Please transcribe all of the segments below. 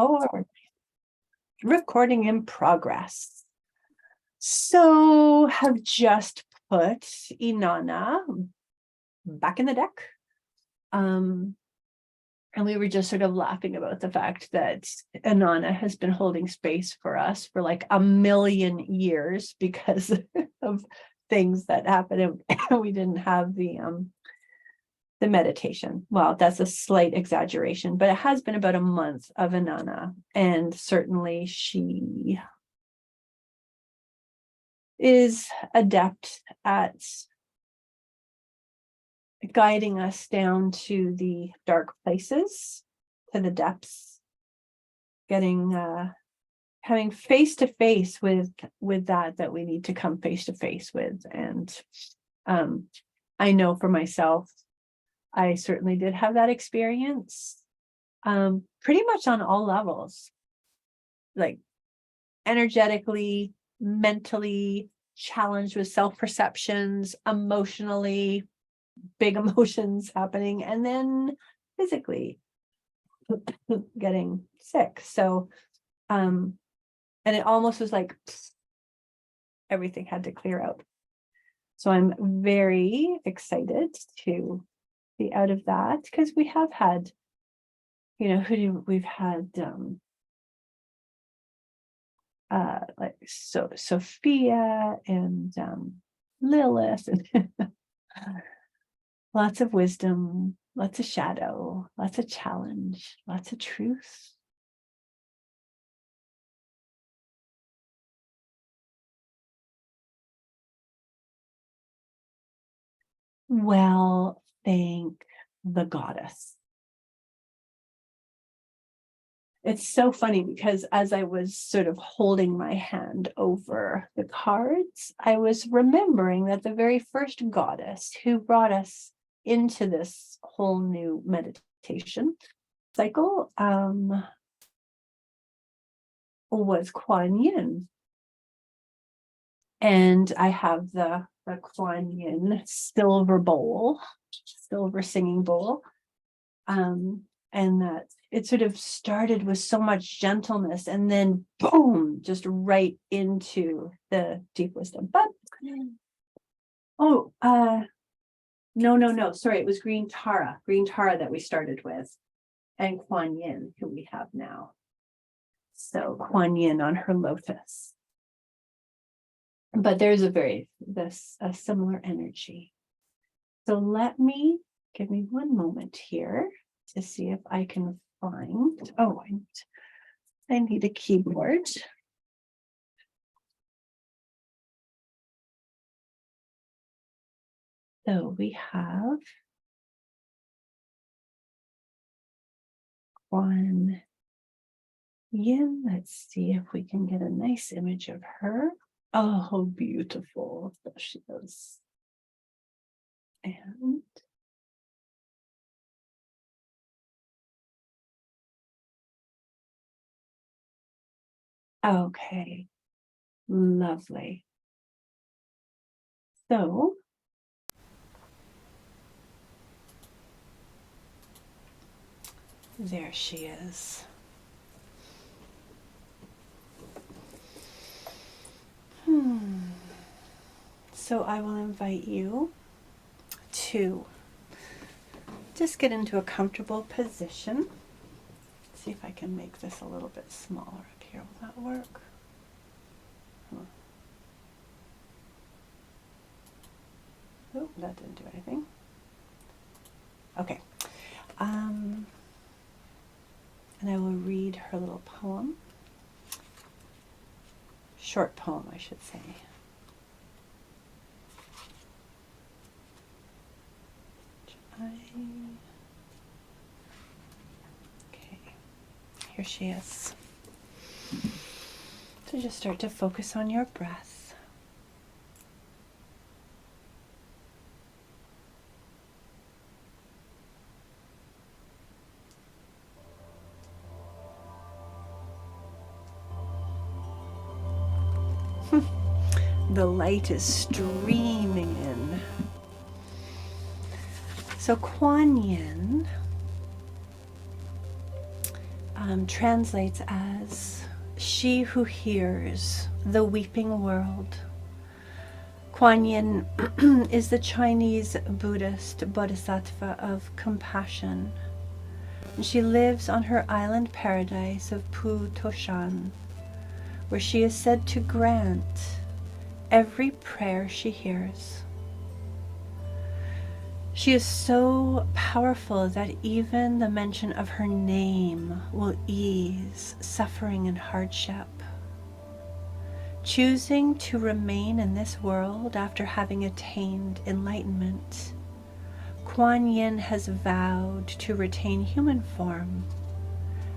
Record. Recording in progress. So have just put Inanna back in the deck. And we were just sort of laughing about the fact that Inanna has been holding space for us for like a million years because of things that happened, and we didn't have the meditation. Well, that's a slight exaggeration, but it has been about a month of Inanna, and certainly she is adept at guiding us down to the dark places, to the depths, getting having face to face with that we need to come face to face with. And I know for myself, I certainly did have that experience, pretty much on all levels, like energetically, mentally, challenged with self-perceptions, emotionally, big emotions happening, and then physically getting sick. So, and it almost was like everything had to clear out. So I'm very excited to be out of that, because we have had, we've had like Sophia and Lilith, and lots of wisdom, lots of shadow, lots of challenge, lots of truth. Well, thank the goddess. It's so funny because as I was sort of holding my hand over the cards, I was remembering that the very first goddess who brought us into this whole new meditation cycle was Kuan Yin. And I have the Kuan Yin silver singing bowl. And that it sort of started with so much gentleness, and then boom, just right into the deep wisdom. But no, sorry, it was Green Tara that we started with, and Kuan Yin, who we have now. So Kuan Yin on her lotus. But there's a similar energy. So give me one moment here to see if I can find, I need a keyboard. So we have Kuan Yin. Let's see if we can get a nice image of her. Oh, beautiful. There she is. And okay, lovely. So there she is. So I will invite you to just get into a comfortable position. See if I can make this a little bit smaller up here. Will that work? Oh, that didn't do anything. Okay. And I will read her little poem. Short poem, I should say. Okay, here she is. So just start to focus on your breath. The light is streaming in. So Kuan Yin translates as she who hears the weeping world. Kuan Yin is the Chinese Buddhist bodhisattva of compassion. She lives on her island paradise of P'u T'o Shan, where she is said to grant every prayer she hears. She is so powerful that even the mention of her name will ease suffering and hardship. Choosing to remain in this world after having attained enlightenment, Kuan Yin has vowed to retain human form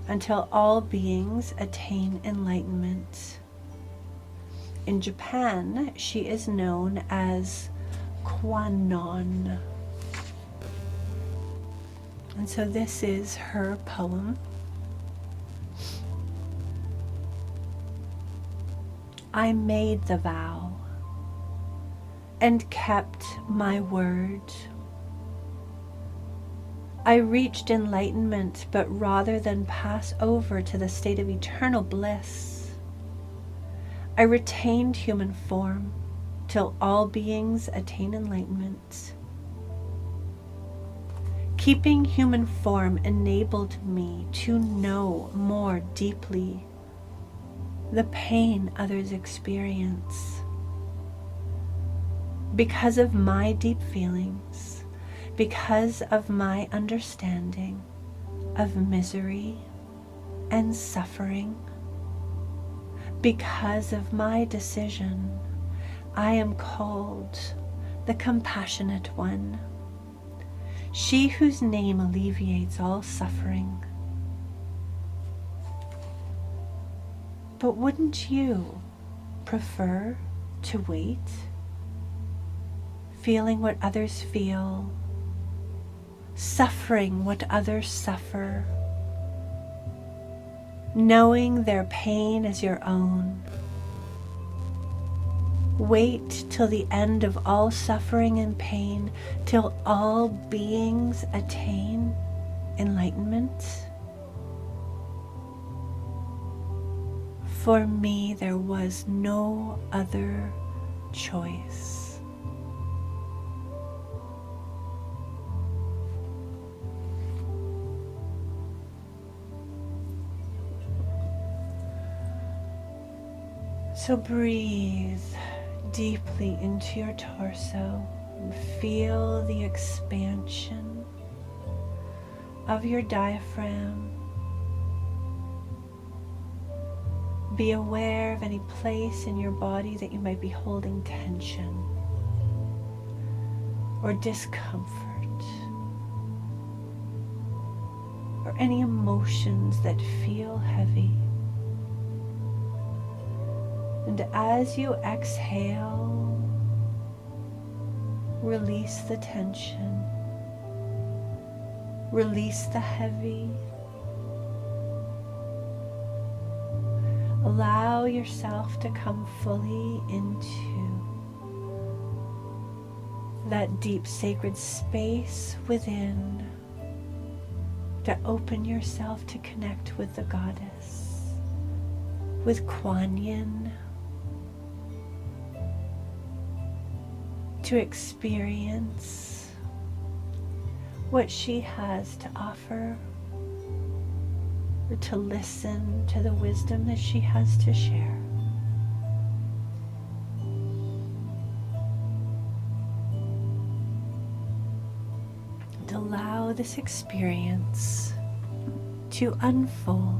until all beings attain enlightenment. In Japan, she is known as Kuan Yin. And so this is her poem. I made the vow and kept my word. I reached enlightenment, but rather than pass over to the state of eternal bliss, I retained human form till all beings attain enlightenment. Keeping human form enabled me to know more deeply the pain others experience. Because of my deep feelings, because of my understanding of misery and suffering, because of my decision, I am called the compassionate one, she whose name alleviates all suffering. But wouldn't you prefer to wait, feeling what others feel, suffering what others suffer, knowing their pain as your own? Wait till the end of all suffering and pain, till all beings attain enlightenment? For me, there was no other choice. So breathe deeply into your torso and feel the expansion of your diaphragm. Be aware of any place in your body that you might be holding tension or discomfort, or any emotions that feel heavy. And as you exhale, release the tension, release the heavy. Allow yourself to come fully into that deep sacred space within, to open yourself to connect with the goddess, with Kuan Yin, to experience what she has to offer, or to listen to the wisdom that she has to share. And allow this experience to unfold.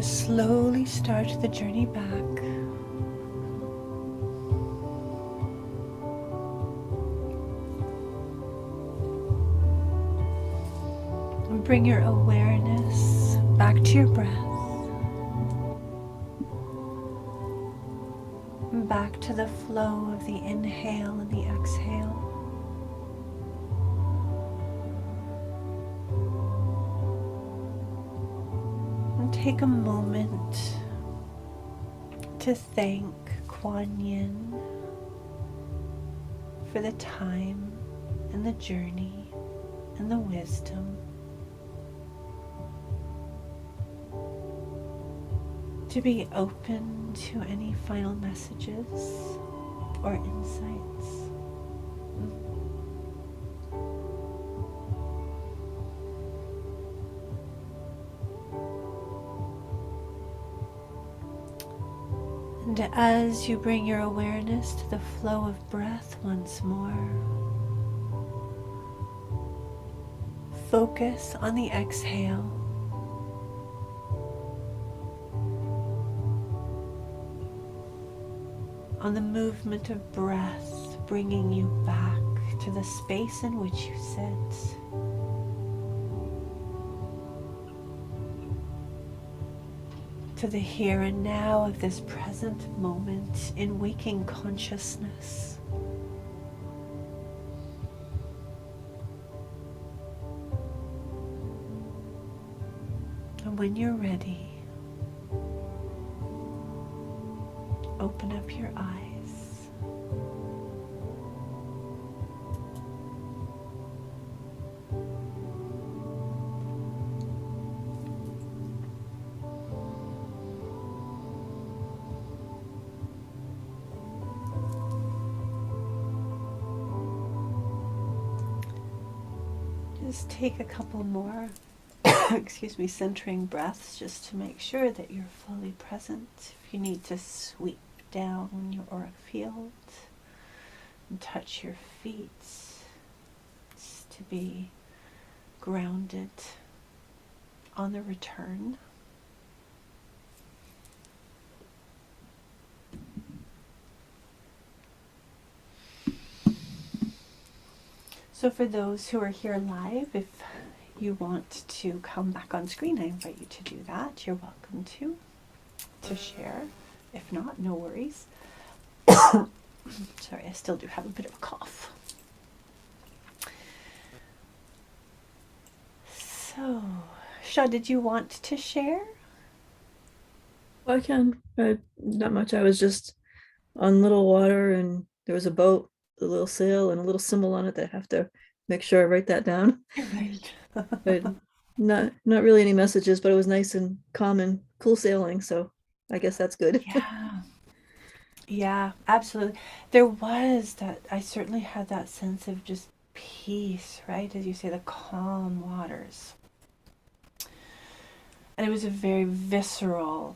Slowly start the journey back. And bring your awareness back to your breath. And back to the flow of the inhale and the exhale. And take a moment to thank Kuan Yin for the time and the journey and the wisdom. To be open to any final messages or insights. And as you bring your awareness to the flow of breath once more, focus on the exhale. On the movement of breath, bringing you back to the space in which you sit. To the here and now of this present moment in waking consciousness. And when you're ready, open up your eyes. Just take a couple more, excuse me, centering breaths just to make sure that you're fully present. If you need to sweep down your auric field and touch your feet just to be grounded on the return. So for those who are here live, if you want to come back on screen, I invite you to do that. You're welcome to share. If not, no worries. Sorry, I still do have a bit of a cough. So, Sha, did you want to share? Well, I can, but not much. I was just on little water and there was a boat, a little sail and a little symbol on it that I have to make sure I write that down. Right. But not really any messages, but it was nice and calm and cool sailing, so I guess that's good. Yeah. Yeah, absolutely. There was that, I certainly had that sense of just peace, right? As you say, the calm waters. And it was a very visceral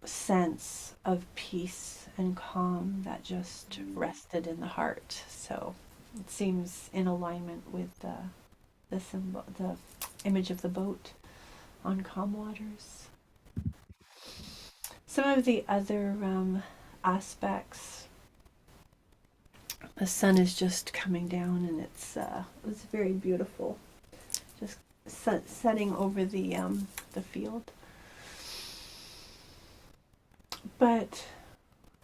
sense of peace and calm that just rested in the heart. So it seems in alignment with the symbol, the image of the boat on calm waters. Some of the other aspects, the sun is just coming down, and it's very beautiful, just setting over the field. But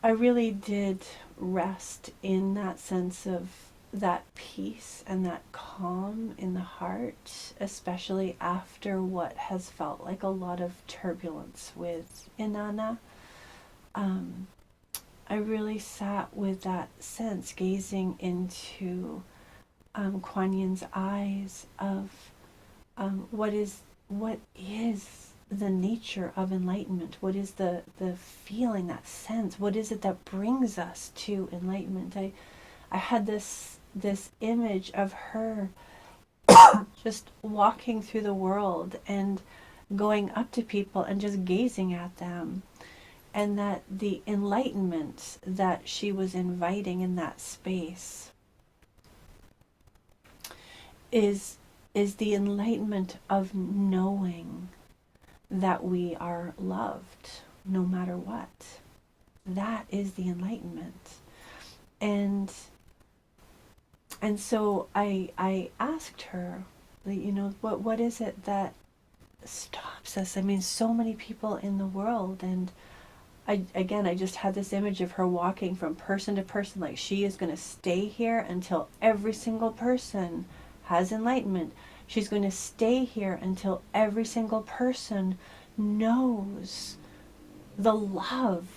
I really did rest in that sense of that peace and that calm in the heart, especially after what has felt like a lot of turbulence with Inanna. I really sat with that sense, gazing into Kuan Yin's eyes of what is the nature of enlightenment? What is the feeling, that sense? What is it that brings us to enlightenment? I had this image of her just walking through the world and going up to people and just gazing at them, and that the enlightenment that she was inviting in that space is the enlightenment of knowing that we are loved no matter what. That is the enlightenment. And so I asked her, what is it that stops us? I mean, so many people in the world. And I just had this image of her walking from person to person, like she is going to stay here until every single person has enlightenment. She's going to stay here until every single person knows the love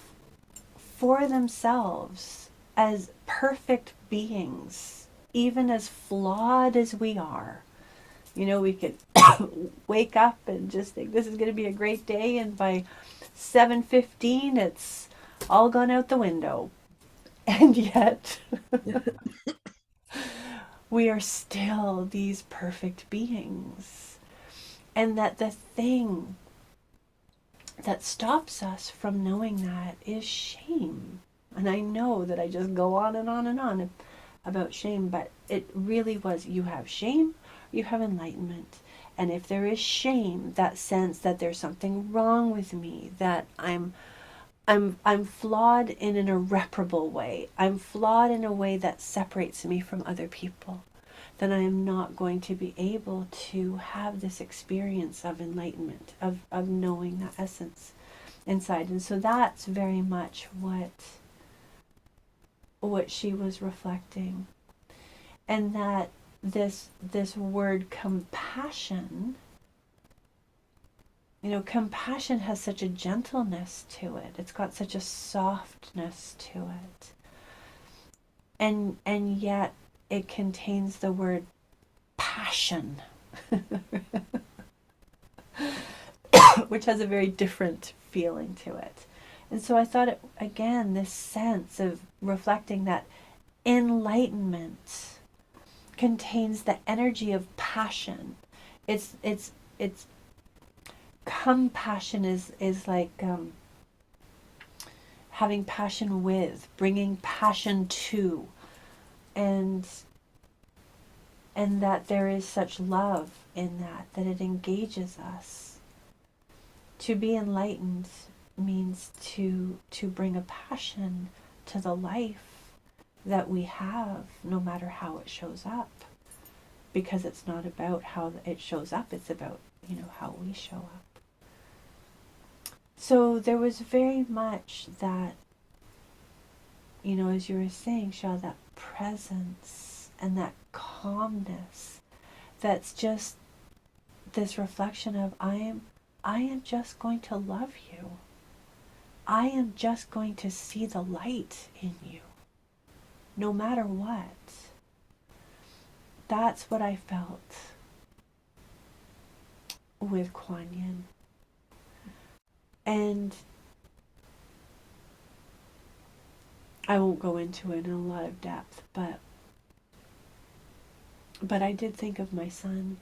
for themselves as perfect beings, even as flawed as we are. We could wake up and just think this is going to be a great day, and by 7:15 it's all gone out the window. And yet we are still these perfect beings. And that the thing that stops us from knowing that is shame. And I know that I just go on and on and on about shame, but it really was, you have shame, you have enlightenment. And if there is shame, that sense that there's something wrong with me, that I'm flawed in an irreparable way, I'm flawed in a way that separates me from other people, then I am not going to be able to have this experience of enlightenment, of knowing that essence inside. And so that's very much what she was reflecting. And that this word compassion, compassion has such a gentleness to it. It's got such a softness to it. And yet it contains the word passion, which has a very different feeling to it. And so I thought, again, this sense of reflecting that enlightenment contains the energy of passion. It's compassion is like having passion with, bringing passion to, and that there is such love in that it engages us. To be enlightened means to bring a passion to the life that we have, no matter how it shows up. Because it's not about how it shows up, it's about, how we show up. So there was very much that, as you were saying, Shah, that presence and that calmness, that's just this reflection of, I am just going to love you. I am just going to see the light in you, no matter what. That's what I felt with Kuan Yin. And I won't go into it in a lot of depth, but I did think of my son,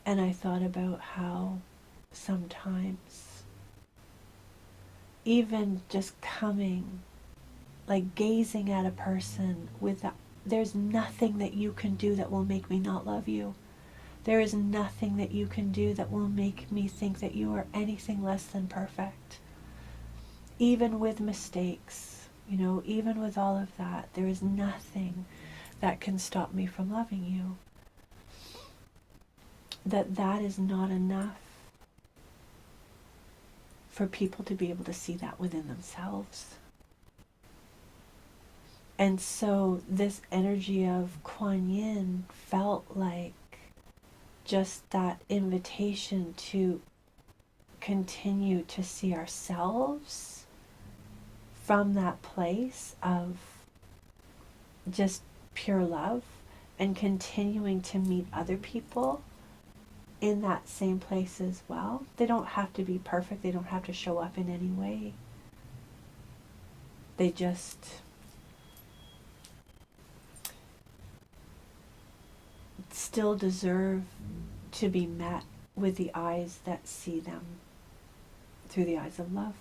and I thought about how sometimes even just coming, like gazing at a person with that, there's nothing that you can do that will make me not love you. There is nothing that you can do that will make me think that you are anything less than perfect. Even with mistakes, even with all of that, there is nothing that can stop me from loving you. That is not enough for people to be able to see that within themselves. And so this energy of Kuan Yin felt like just that invitation to continue to see ourselves from that place of just pure love, and continuing to meet other people in that same place as well. They don't have to be perfect. They don't have to show up in any way. They just still deserve to be met with the eyes that see them through the eyes of love.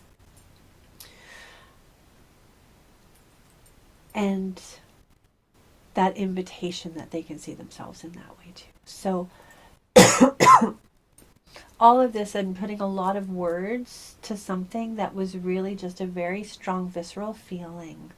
And that invitation that they can see themselves in that way too. So all of this and putting a lot of words to something that was really just a very strong visceral feeling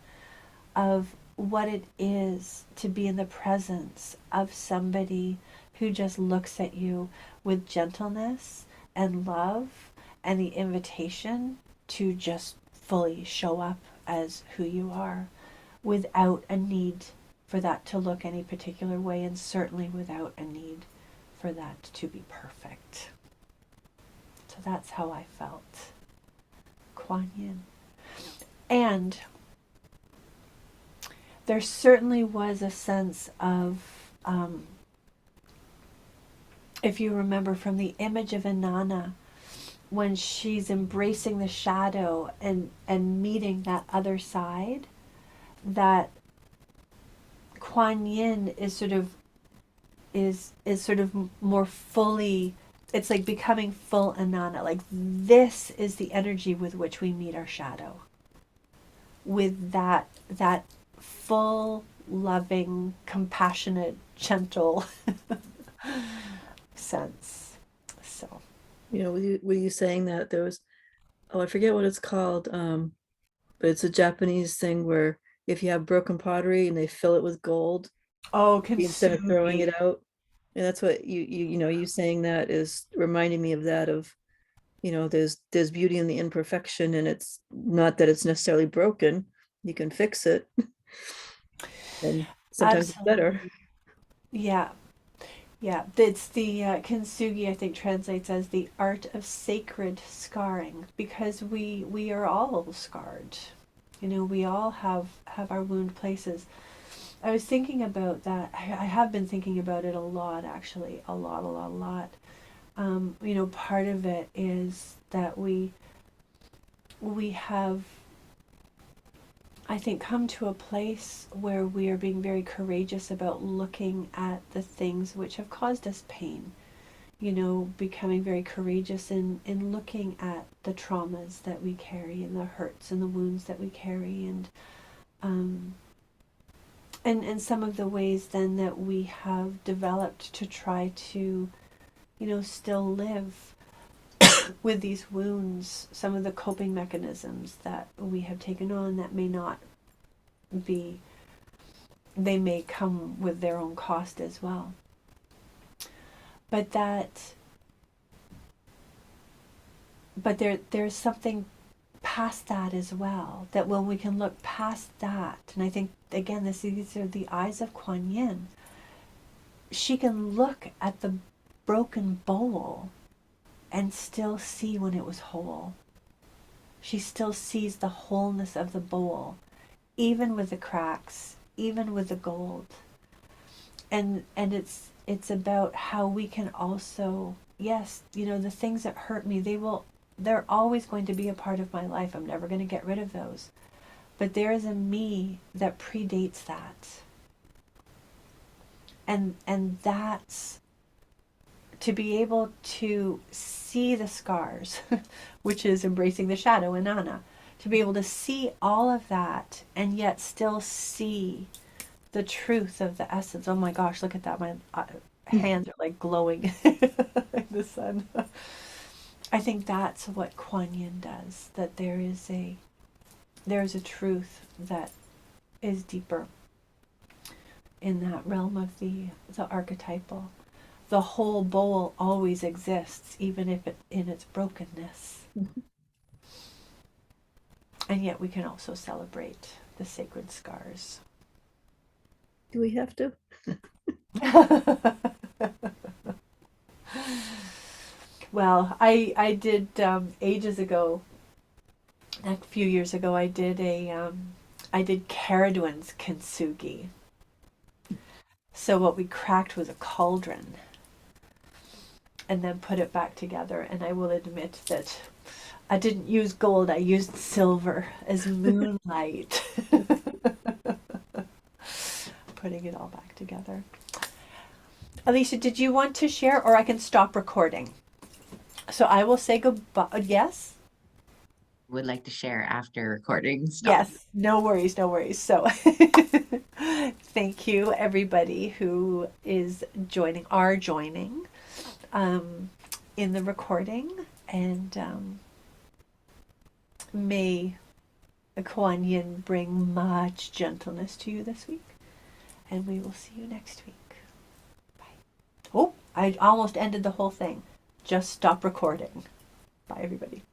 of what it is to be in the presence of somebody who just looks at you with gentleness and love and the invitation to just fully show up as who you are without a need for that to look any particular way, and certainly without a need for that to be perfect. So that's how I felt Kuan Yin. And there certainly was a sense of, if you remember from the image of Inanna, when she's embracing the shadow and meeting that other side, that Kuan Yin is sort of more fully, it's like becoming full Inanna. Like this is the energy with which we meet our shadow. With that full, loving, compassionate, gentle sense. So You know, were you saying that there was, oh, I forget what it's called, but it's a Japanese thing where if you have broken pottery and they fill it with gold oh, instead of throwing kintsugi. it out. And that's what you saying that is reminding me of that, of, there's beauty in the imperfection, and it's not that it's necessarily broken. You can fix it, and sometimes it's better. Absolutely. Yeah. Yeah. It's the kintsugi, I think, translates as the art of sacred scarring, because we are all scarred. You know, we all have our wound places. I was thinking about that. I have been thinking about it a lot, actually, a lot, a lot, a lot. You know, part of it is that we have, I think, come to a place where we are being very courageous about looking at the things which have caused us pain. You know, becoming very courageous in looking at the traumas that we carry and the hurts and the wounds that we carry, um, and some of the ways then that we have developed to try to, you know, still live with these wounds, some of the coping mechanisms that we have taken on that may not be, they may come with their own cost as well. But that, but there's something past that as well, that when we can look past that, and I think again these are the eyes of Kuan Yin, she can look at the broken bowl and still see when it was whole. She still sees the wholeness of the bowl, even with the cracks, even with the gold. And it's about how we can also, yes, you know, the things that hurt me, they're always going to be a part of my life. I'm never going to get rid of those. But there is a me that predates that. And that's to be able to see the scars, which is embracing the shadow in Anna, to be able to see all of that and yet still see the truth of the essence. Oh my gosh, look at that. My hands are like glowing in the sun. I think that's what Kuan Yin does, that there's a truth that is deeper in that realm of the archetypal. The whole bowl always exists, even if it in its brokenness. And yet we can also celebrate the sacred scars. Do we have to? Well, I did ages ago, a few years ago, I did Caradwan's kintsugi. So what we cracked was a cauldron and then put it back together. And I will admit that I didn't use gold, I used silver as moonlight. Putting it all back together. Alicia, did you want to share, or I can stop recording? So I will say goodbye. Yes? Would like to share after recording stop. Yes, no worries, no worries. So thank you everybody who is joining, are joining. Um, in the recording, and may the Kuan Yin bring much gentleness to you this week, and we will see you next week. Bye. Oh, I almost ended the whole thing. Just stop recording. Bye, everybody.